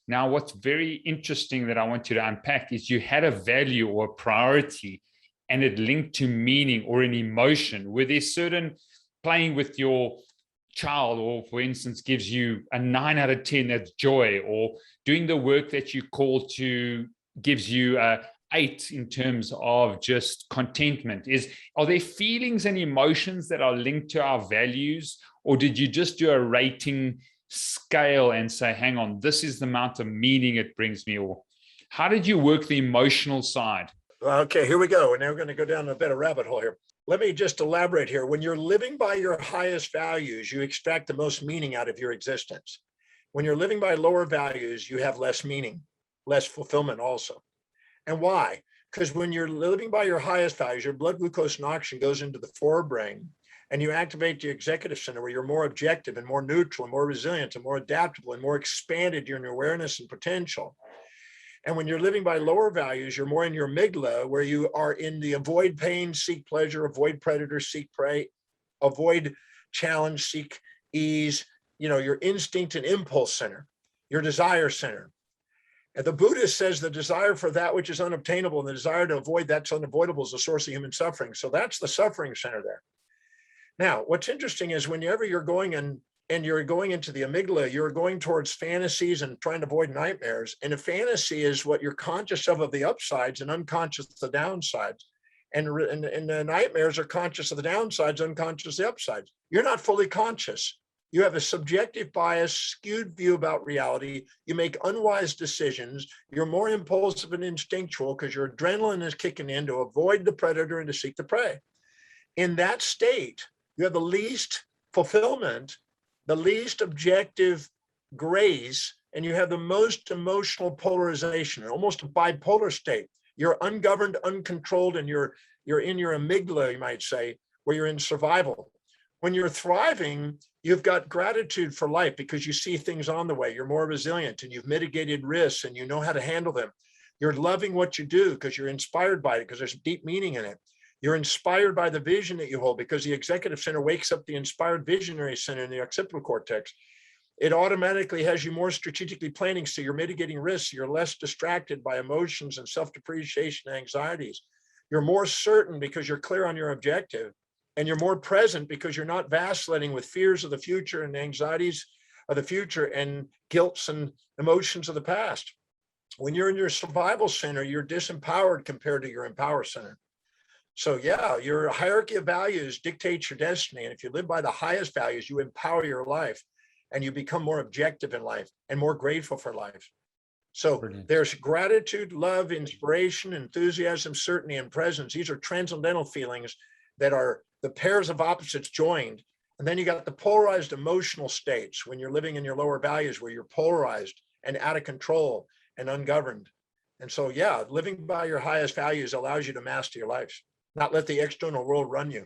Now, what's very interesting that I want you to unpack is you had a value or a priority and it linked to meaning or an emotion where there's certain playing with your child, or for instance, gives you a 9 out of 10, that's joy, or doing the work that you call to gives you a 8 in terms of just contentment. Are there feelings and emotions that are linked to our values, or did you just do a rating scale and say, hang on, this is the amount of meaning it brings me? Or how did you work the emotional side? Okay, here we go. And now we're going to go down a bit of rabbit hole here. Let me just elaborate here. When you're living by your highest values, you extract the most meaning out of your existence. When you're living by lower values, you have less meaning, less fulfillment also. And why? Because when you're living by your highest values, your blood glucose and oxygen goes into the forebrain, and you activate the executive center where you're more objective and more neutral and more resilient and more adaptable and more expanded in your awareness and potential. And when you're living by lower values, you're more in your amygdala, where you are in the avoid pain, seek pleasure, avoid predator, seek prey, avoid challenge, seek ease, your instinct and impulse center, your desire center. And the Buddhist says the desire for that which is unobtainable and the desire to avoid that's unavoidable is the source of human suffering. So that's the suffering center there. Now, what's interesting is whenever you're going and you're going into the amygdala, you're going towards fantasies and trying to avoid nightmares. And a fantasy is what you're conscious of the upsides and unconscious of the downsides. And the nightmares are conscious of the downsides, unconscious of the upsides. You're not fully conscious. You have a subjective bias, skewed view about reality. You make unwise decisions. You're more impulsive and instinctual because your adrenaline is kicking in to avoid the predator and to seek the prey. In that state, you have the least fulfillment, the least objective grace, and you have the most emotional polarization, almost a bipolar state. You're ungoverned, uncontrolled, and you're in your amygdala, you might say, where you're in survival. When you're thriving, you've got gratitude for life because you see things on the way. You're more resilient and you've mitigated risks and you know how to handle them. You're loving what you do because you're inspired by it, because there's deep meaning in it. You're inspired by the vision that you hold because the executive center wakes up the inspired visionary center in the occipital cortex. It automatically has you more strategically planning, so you're mitigating risks. You're less distracted by emotions and self-depreciation and anxieties. You're more certain because you're clear on your objective, and you're more present because you're not vacillating with fears of the future and anxieties of the future and guilts and emotions of the past. When you're in your survival center, you're disempowered compared to your empower center. So yeah, your hierarchy of values dictates your destiny. And if you live by the highest values, you empower your life and you become more objective in life and more grateful for life. So Brilliant. There's gratitude, love, inspiration, enthusiasm, certainty, and presence. These are transcendental feelings that are the pairs of opposites joined. And then you got the polarized emotional states when you're living in your lower values, where you're polarized and out of control and ungoverned. And so, yeah, living by your highest values allows you to master your life, not let the external world run you.